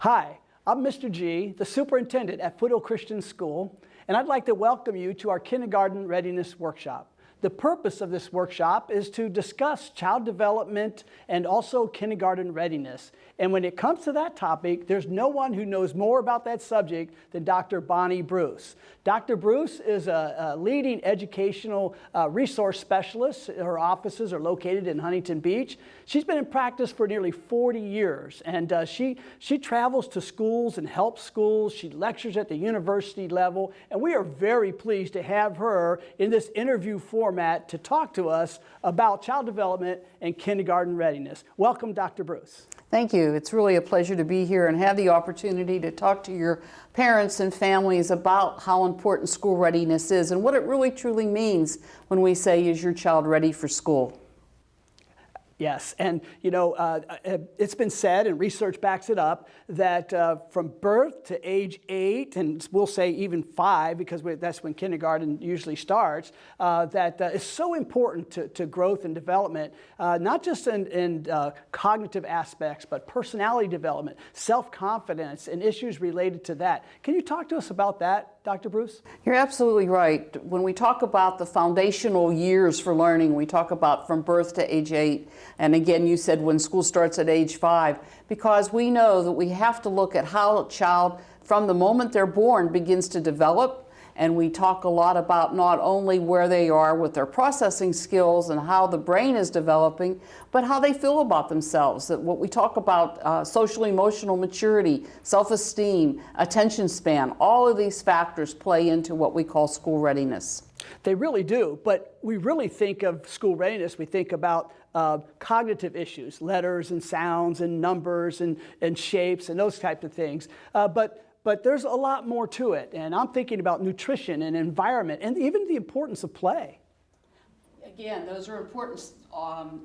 Hi, I'm Mr. G, the superintendent at Foothill Christian School, and I'd like to welcome you to our Kindergarten Readiness Workshop. The purpose of this workshop is to discuss child development and also kindergarten readiness. And when it comes to that topic, there's no one who knows more about that subject than Dr. Bonnie Bruce. Dr. Bruce is a leading educational resource specialist. Her offices are located in Huntington Beach. She's been in practice for nearly 40 years, and she travels to schools and helps schools. She lectures at the university level, and we are very pleased to have her in this interview format to talk to us about child development and kindergarten readiness. Welcome, Dr. Bruce. Thank you. It's really a pleasure to be here and have the opportunity to talk to your parents and families about how important school readiness is and what it really truly means when we say, is your child ready for school? Yes, and you know, it's been said, and research backs it up, that from birth to age 8, and we'll say even 5, because that's when kindergarten usually starts, that is so important to growth and development, not just in cognitive aspects, but personality development, self-confidence, and issues related to that. Can you talk to us about that, Dr. Bruce? You're absolutely right. When we talk about the foundational years for learning, we talk about from birth to age 8. And again, you said when school starts at age 5, because we know that we have to look at how a child, from the moment they're born, begins to develop. And we talk a lot about not only where they are with their processing skills and how the brain is developing, but how they feel about themselves. That what we talk about, social emotional maturity, self-esteem, attention span, all of these factors play into what we call school readiness. They really do, but we really think of school readiness, we think about cognitive issues, letters and sounds and numbers and shapes and those types of things. But there's a lot more to it, and I'm thinking about nutrition and environment and even the importance of play. Again, those are important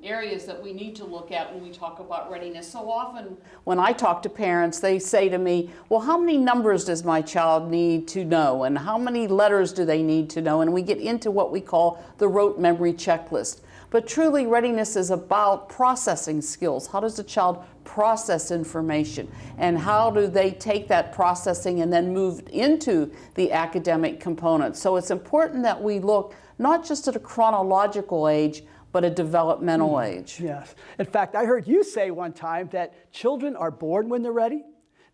areas that we need to look at when we talk about readiness. So often when I talk to parents, they say to me, well, how many numbers does my child need to know, and how many letters do they need to know? And we get into what we call the rote memory checklist. But truly, readiness is about processing skills. How does a child process information? And how do they take that processing and then move into the academic component? So it's important that we look not just at a chronological age, but a developmental age. Yes. In fact, I heard you say one time that children are born when they're ready.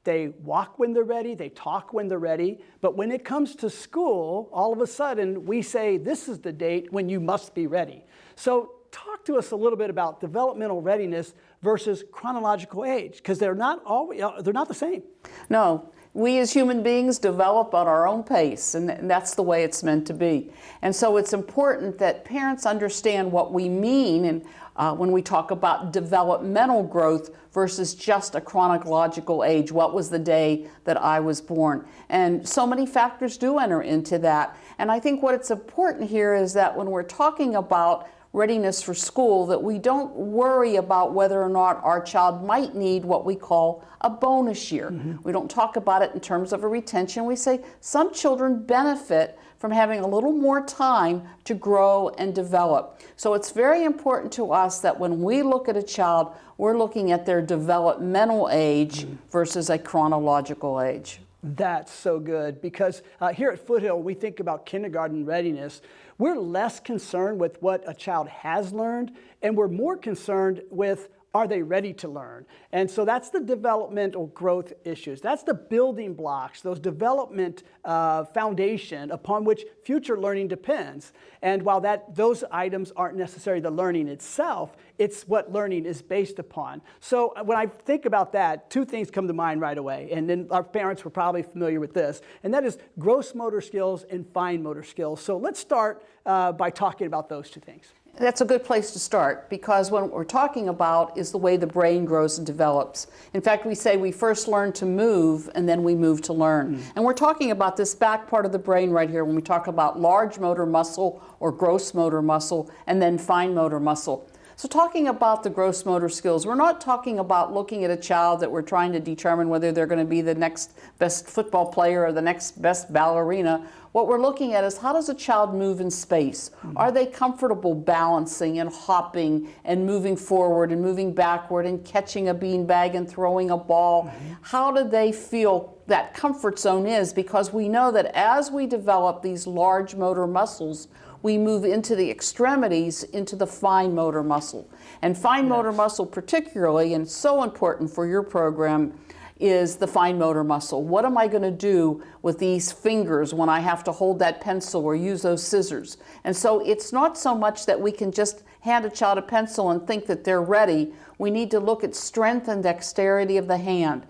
They walk when they're ready, they talk when they're ready, but when it comes to school, all of a sudden we say this is the date when you must be ready. So talk to us a little bit about developmental readiness versus chronological age, because they're not the same. No. We as human beings develop at our own pace, and that's the way it's meant to be. And so it's important that parents understand what we mean and when we talk about developmental growth versus just a chronological age. What was the day that I was born? And so many factors do enter into that. And I think what's important here is that when we're talking about readiness for school, that we don't worry about whether or not our child might need what we call a bonus year. We don't talk about it in terms of a retention. We say some children benefit from having a little more time to grow and develop. So it's very important to us that when we look at a child, we're looking at their developmental age versus a chronological age. That's so good, because here at Foothill, we think about kindergarten readiness. We're less concerned with what a child has learned, and we're more concerned with, are they ready to learn? And so that's the developmental growth issues. That's the building blocks, those development foundation upon which future learning depends. And while those items aren't necessarily the learning itself, it's what learning is based upon. So when I think about that, two things come to mind right away. And then our parents were probably familiar with this, and that is gross motor skills and fine motor skills. So let's start by talking about those two things. That's a good place to start, because what we're talking about is the way the brain grows and develops. In fact, we say we first learn to move and then we move to learn. And we're talking about this back part of the brain right here when we talk about large motor muscle or gross motor muscle and then fine motor muscle. So talking about the gross motor skills, we're not talking about looking at a child that we're trying to determine whether they're going to be the next best football player or the next best ballerina. What we're looking at is, how does a child move in space? Are they comfortable balancing and hopping and moving forward and moving backward and catching a beanbag and throwing a ball? How do they feel that comfort zone is? Because we know that as we develop these large motor muscles, we move into the extremities, into the fine motor muscle. And fine motor muscle particularly, and so important for your program, is the fine motor muscle. What am I going to do with these fingers when I have to hold that pencil or use those scissors? And so it's not so much that we can just hand a child a pencil and think that they're ready. We need to look at strength and dexterity of the hand.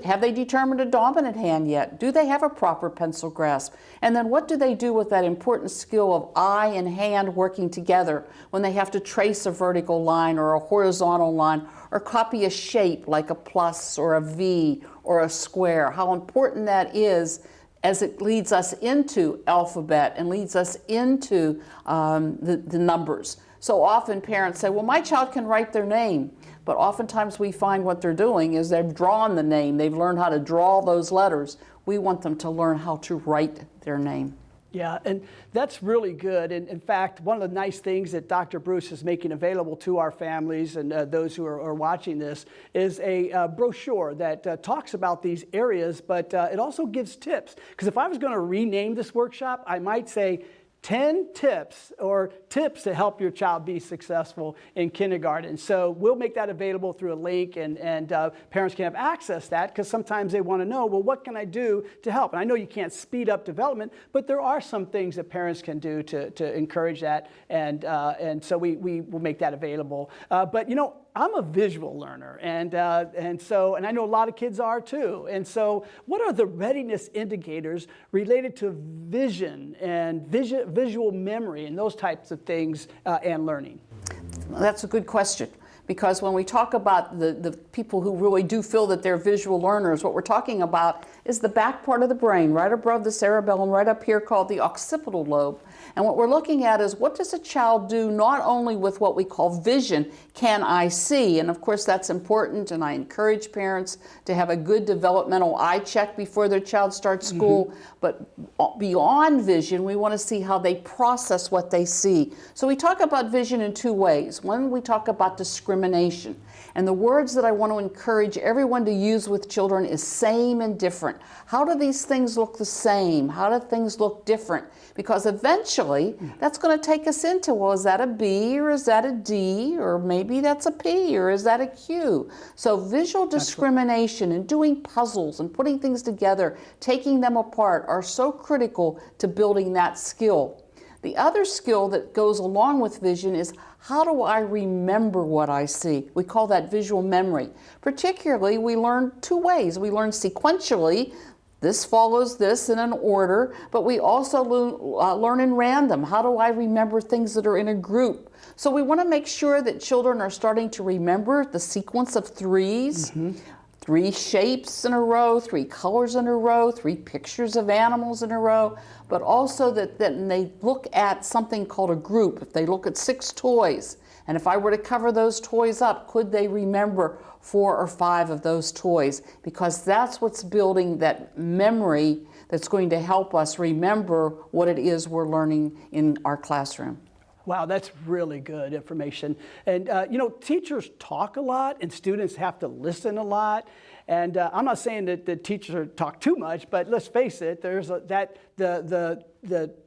Have they determined a dominant hand yet? Do they have a proper pencil grasp? And then what do they do with that important skill of eye and hand working together when they have to trace a vertical line or a horizontal line or copy a shape like a plus or a V or a square? How important that is as it leads us into alphabet and leads us into the numbers. So often parents say, well, my child can write their name. But oftentimes we find what they're doing is they've drawn the name. They've learned how to draw those letters. We want them to learn how to write their name. Yeah, and that's really good. And in fact, one of the nice things that Dr. Bruce is making available to our families and those who are watching this is a brochure that talks about these areas, but it also gives tips. Because if I was going to rename this workshop, I might say 10 tips to help your child be successful in kindergarten. So we'll make that available through a link, and parents can have access to that, because sometimes they want to know, well, what can I do to help? And I know you can't speed up development, but there are some things that parents can do to encourage that, and so we will make that available. But you know, I'm a visual learner, and I know a lot of kids are too. And so what are the readiness indicators related to vision and visual memory and those types of things and learning? That's a good question. Because when we talk about the people who really do feel that they're visual learners, what we're talking about is the back part of the brain, right above the cerebellum, right up here, called the occipital lobe. And what we're looking at is, what does a child do not only with what we call vision, can I see? And of course that's important, and I encourage parents to have a good developmental eye check before their child starts school. But beyond vision, we want to see how they process what they see. So we talk about vision in two ways. One, we talk about discrimination. And the words that I want to encourage everyone to use with children is same and different. How do these things look the same? How do things look different? Because eventually that's going to take us into, well, is that a B or is that a D, or maybe that's a P, or is that a Q? So visual discrimination and doing puzzles and putting things together, taking them apart, are so critical to building that skill. The other skill that goes along with vision is, how do I remember what I see? We call that visual memory. Particularly, we learn two ways. We learn sequentially. This follows this in an order, but we also learn in random. How do I remember things that are in a group? So we want to make sure that children are starting to remember the sequence of threes. 3 shapes in a row, 3 colors in a row, 3 pictures of animals in a row, but also that when they look at something called a group, if they look at 6 toys, and if I were to cover those toys up, could they remember 4 or 5 of those toys? Because that's what's building that memory that's going to help us remember what it is we're learning in our classroom. Wow, that's really good information. And you know, teachers talk a lot and students have to listen a lot. And I'm not saying that the teachers talk too much, but let's face it, there's the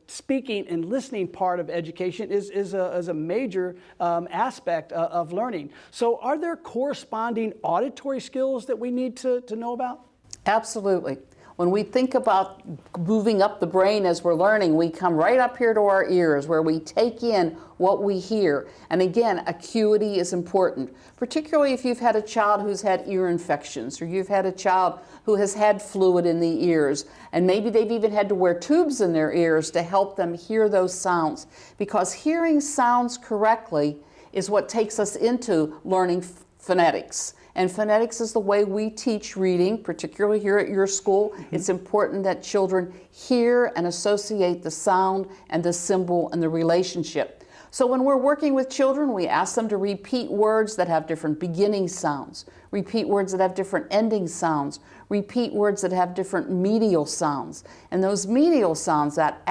speaking and listening part of education is a major aspect of learning. So are there corresponding auditory skills that we need to know about? Absolutely. When we think about moving up the brain as we're learning, we come right up here to our ears where we take in what we hear. And again, acuity is important, particularly if you've had a child who's had ear infections, or you've had a child who has had fluid in the ears, and maybe they've even had to wear tubes in their ears to help them hear those sounds. Because hearing sounds correctly is what takes us into learning phonetics. And phonetics is the way we teach reading, particularly here at your school. It's important that children hear and associate the sound and the symbol and the relationship. So when we're working with children, we ask them to repeat words that have different beginning sounds, repeat words that have different ending sounds, repeat words that have different medial sounds. And those medial sounds, that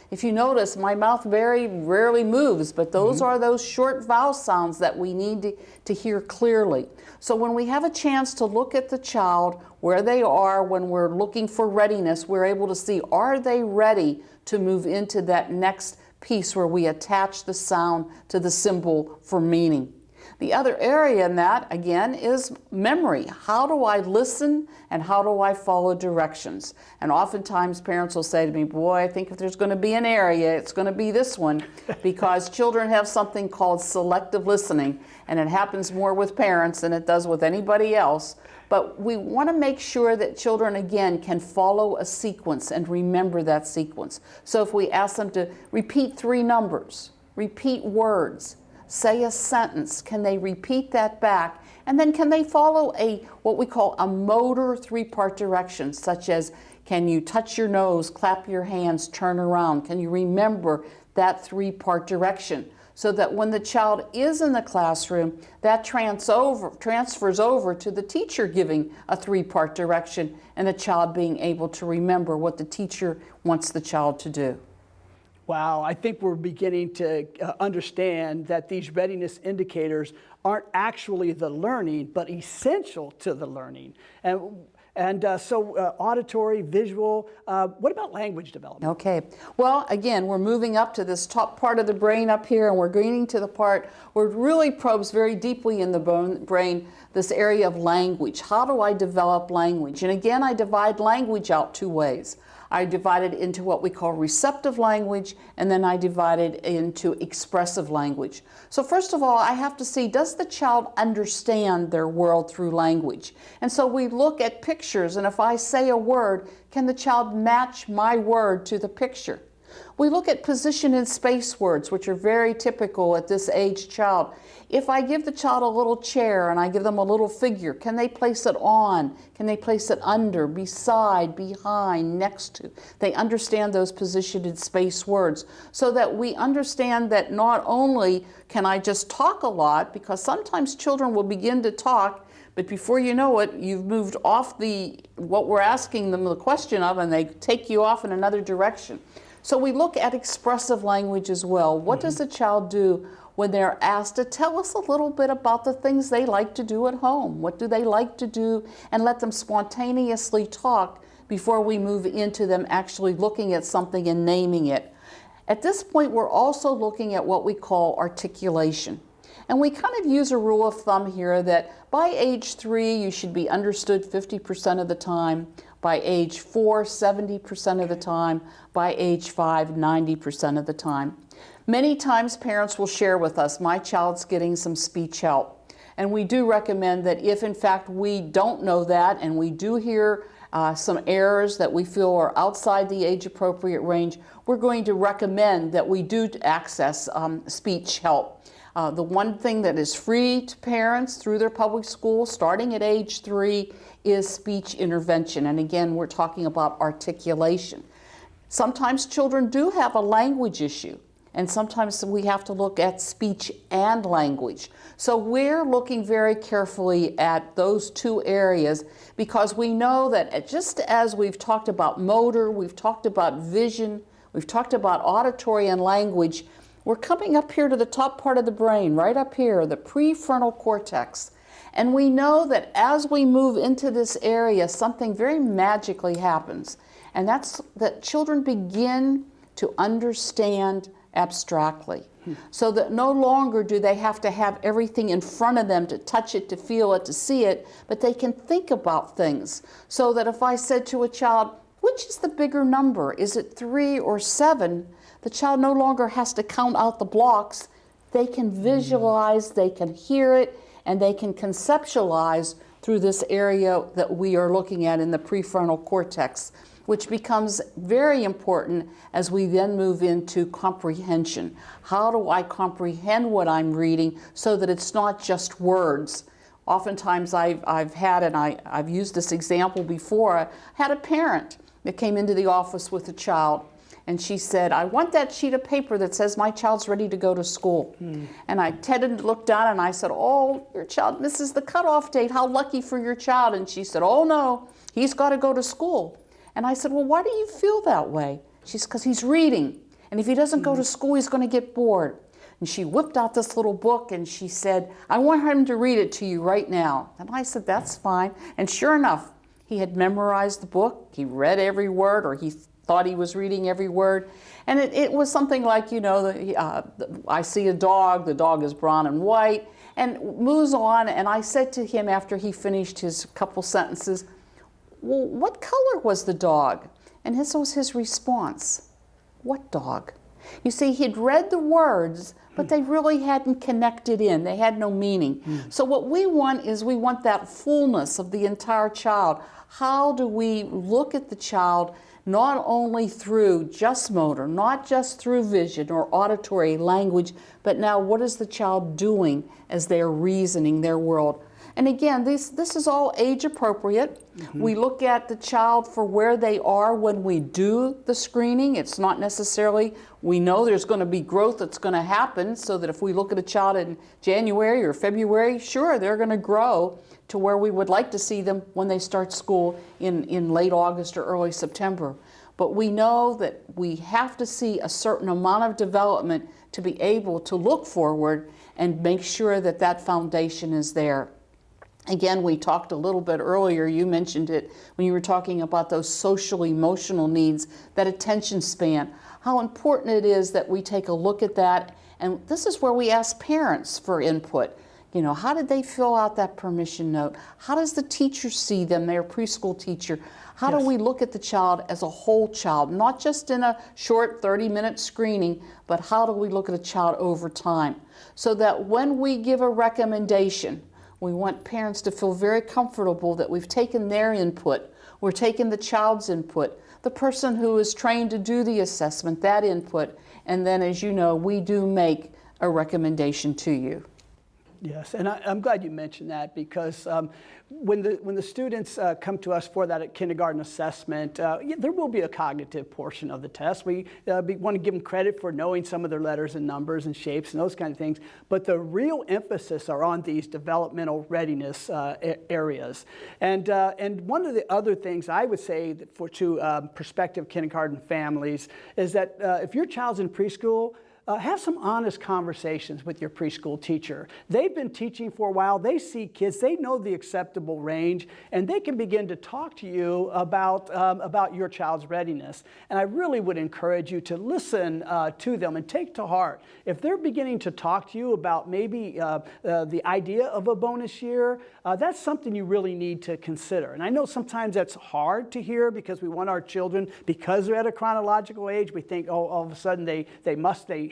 if you notice, my mouth very rarely moves, but those are those short vowel sounds that we need to hear clearly. So when we have a chance to look at the child, where they are, when we're looking for readiness, we're able to see, are they ready to move into that next piece where we attach the sound to the symbol for meaning. The other area in that, again, is memory. How do I listen and how do I follow directions? And oftentimes parents will say to me, boy, I think if there's going to be an area, it's going to be this one, because children have something called selective listening, and it happens more with parents than it does with anybody else. But we want to make sure that children, again, can follow a sequence and remember that sequence. So if we ask them to repeat 3 numbers, repeat words, say a sentence, can they repeat that back? And then can they follow what we call a motor 3-part direction, such as, can you touch your nose, clap your hands, turn around? Can you remember that 3-part direction? So that when the child is in the classroom, that transfers over to the teacher giving a 3-part direction and the child being able to remember what the teacher wants the child to do. Wow, I think we're beginning to understand that these readiness indicators aren't actually the learning, but essential to the learning. So auditory, visual, what about language development? Okay, well, again, we're moving up to this top part of the brain up here, and we're getting to the part where it really probes very deeply in the brain, this area of language. How do I develop language? And again, I divide language out 2 ways. I divide it into what we call receptive language, and then I divide it into expressive language. So first of all, I have to see, does the child understand their world through language? And so we look at pictures, and if I say a word, can the child match my word to the picture? We look at position and space words, which are very typical at this age child. If I give the child a little chair and I give them a little figure, can they place it on? Can they place it under, beside, behind, next to? They understand those position and space words, so that we understand that not only can I just talk a lot, because sometimes children will begin to talk, but before you know it, you've moved off what we're asking them the question of, and they take you off in another direction. So we look at expressive language as well. What does the child do when they're asked to tell us a little bit about the things they like to do at home? What do they like to do? And let them spontaneously talk before we move into them actually looking at something and naming it. At this point, we're also looking at what we call articulation. And we kind of use a rule of thumb here that by age 3, you should be understood 50% of the time. By age 4, 70% of the time. By age 5, 90% of the time. Many times parents will share with us, my child's getting some speech help. And we do recommend that if in fact we don't know that and we do hear some errors that we feel are outside the age appropriate range, we're going to recommend that we do access speech help. The one thing that is free to parents through their public school starting at age 3 is speech intervention. And again, we're talking about articulation. Sometimes children do have a language issue, and sometimes we have to look at speech and language. So we're looking very carefully at those 2 areas, because we know that just as we've talked about motor, we've talked about vision, we've talked about auditory and language, we're coming up here to the top part of the brain, right up here, the prefrontal cortex. And we know that as we move into this area, something very magically happens. And that's that children begin to understand abstractly. So that no longer do they have to have everything in front of them to touch it, to feel it, to see it, but they can think about things. So that if I said to a child, which is the bigger number? Is it 3 or 7? The child no longer has to count out the blocks. They can visualize, they can hear it, and they can conceptualize through this area that we are looking at in the prefrontal cortex, which becomes very important as we then move into comprehension. How do I comprehend what I'm reading so that it's not just words? Oftentimes I've had, and I've used this example before, I had a parent that came into the office with a child, and she said, I want that sheet of paper that says my child's ready to go to school. And I tended to look down and I said, oh, your child misses the cutoff date. How lucky for your child. And she said, oh no, he's got to go to school. And I said, well, why do you feel that way? She said, because he's reading. And if he doesn't go to school, he's going to get bored. And she whipped out this little book and she said, I want him to read it to you right now. And I said, that's fine. And sure enough, he had memorized the book. He read every word, or he thought he was reading every word. And it was something like, you know, I see a dog, the dog is brown and white, and moves on. And I said to him after he finished his couple sentences, well, what color was the dog? And this was his response, what dog? You see, he'd read the words, but they really hadn't connected in. They had no meaning. So what we want is we want that fullness of the entire child. How do we look at the child not only through just motor, not just through vision or auditory language, but now what is the child doing as they're reasoning their world? And again, this is all age appropriate. We look at the child for where they are when we do the screening. It's not necessarily, we know there's going to be growth that's going to happen, so that if we look at a child in January or February, sure, they're going to grow to where we would like to see them when they start school in late August or early September. But we know that we have to see a certain amount of development to be able to look forward and make sure that that foundation is there. Again, we talked a little bit earlier, you mentioned it when you were talking about those social emotional needs, that attention span, how important it is that we take a look at that. And this is where we ask parents for input. You know, how did they fill out that permission note? How does the teacher see them, their preschool teacher? How do we look at the child as a whole child, not just in a short 30-minute screening, but how do we look at a child over time? So that when we give a recommendation, we want parents to feel very comfortable that we've taken their input, we're taking the child's input, the person who is trained to do the assessment, that input, and then, as you know, we do make a recommendation to you. Yes, and I'm glad you mentioned that, because when the students come to us for that kindergarten assessment, there will be a cognitive portion of the test. We want to give them credit for knowing some of their letters and numbers and shapes and those kind of things, but the real emphasis are on these developmental readiness areas. And one of the other things I would say to prospective kindergarten families is that if your child's in preschool, have some honest conversations with your preschool teacher. They've been teaching for a while. They see kids. They know the acceptable range, and they can begin to talk to you about your child's readiness. And I really would encourage you to listen to them and take to heart. If they're beginning to talk to you about maybe the idea of a bonus year, that's something you really need to consider. And I know sometimes that's hard to hear, because we want our children, because they're at a chronological age, we think, oh, all of a sudden they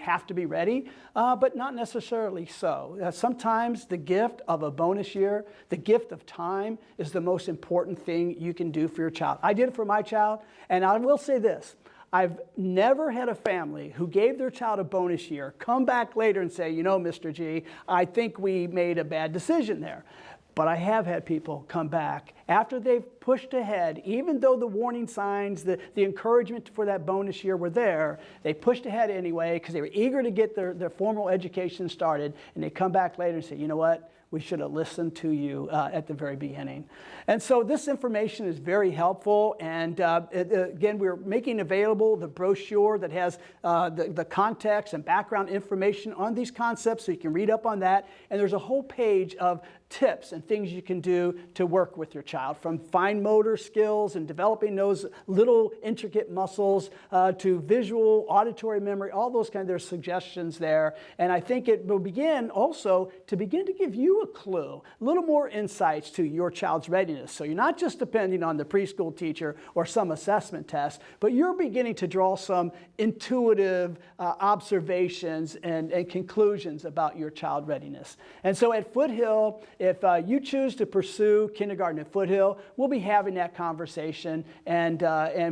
have to be ready, but not necessarily so. Sometimes the gift of a bonus year, the gift of time, is the most important thing you can do for your child. I did it for my child, and I will say this. I've never had a family who gave their child a bonus year come back later and say, you know, Mr. G, I think we made a bad decision there. But I have had people come back after they've pushed ahead, even though the warning signs, the encouragement for that bonus year were there, they pushed ahead anyway because they were eager to get their formal education started, and they come back later and say, you know what? We should have listened to you at the very beginning. And so this information is very helpful. And again, we're making available the brochure that has the context and background information on these concepts, so you can read up on that. And there's a whole page of tips and things you can do to work with your child, from fine motor skills and developing those little intricate muscles to visual, auditory memory, all those kinds of suggestions there. And I think it will begin also to give you a clue, a little more insights to your child's readiness. So you're not just depending on the preschool teacher or some assessment test, but you're beginning to draw some intuitive observations and conclusions about your child readiness. And so at Foothill, if you choose to pursue kindergarten at Foothill, we'll be having that conversation, and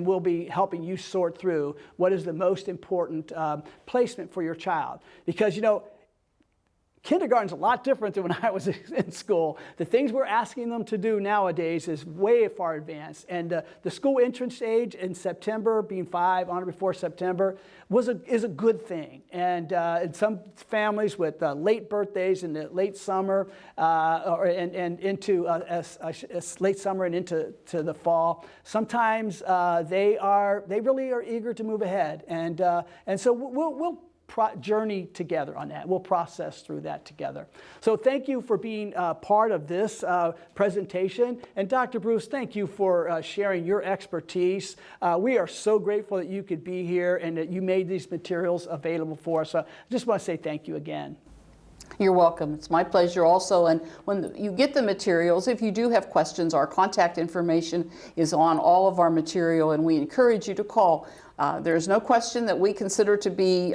we'll be helping you sort through what is the most important placement for your child. Because, you know, Kindergarten's a lot different than when I was in school. The things we're asking them to do nowadays is way far advanced. And the school entrance age in September, being 5, on or before September, is a good thing. And in some families with late birthdays in the late summer, and into late summer and into the fall, sometimes they really are eager to move ahead. And so we'll journey together on that. We'll process through that together. So thank you for being part of this presentation. And Dr. Bruce, thank you for sharing your expertise. We are so grateful that you could be here and that you made these materials available for us. So I just want to say thank you again. You're welcome. It's my pleasure also. And when you get the materials, if you do have questions, our contact information is on all of our material, and we encourage you to call. There's no question that we consider to be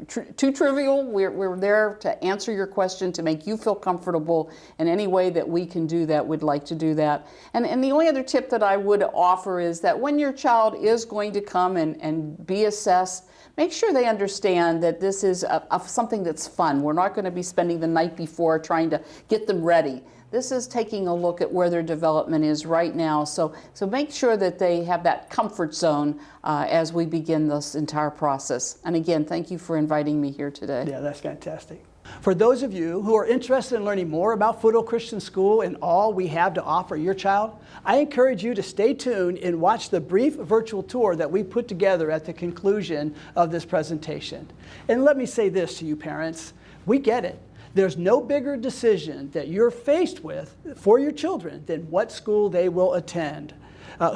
too trivial. We're there to answer your question, to make you feel comfortable in any way that we can do that. We'd like to do that. And the only other tip that I would offer is that when your child is going to come and be assessed, make sure they understand that this is something that's fun. We're not going to be spending the night before trying to get them ready. This is taking a look at where their development is right now. So make sure that they have that comfort zone as we begin this entire process. And again, thank you for inviting me here today. Yeah, that's fantastic. For those of you who are interested in learning more about Foothill Christian School and all we have to offer your child, I encourage you to stay tuned and watch the brief virtual tour that we put together at the conclusion of this presentation. And let me say this to you parents, we get it. There's no bigger decision that you're faced with for your children than what school they will attend.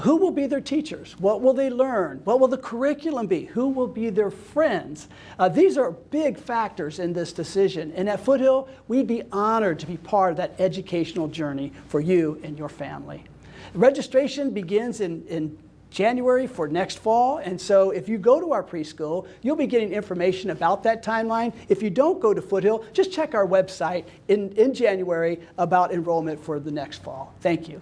Who will be their teachers? What will they learn? What will the curriculum be? Who will be their friends? These are big factors in this decision. And at Foothill, we'd be honored to be part of that educational journey for you and your family. Registration begins in January for next fall, and so if you go to our preschool, you'll be getting information about that timeline. If you don't go to Foothill, just check our website in January about enrollment for the next fall. Thank you.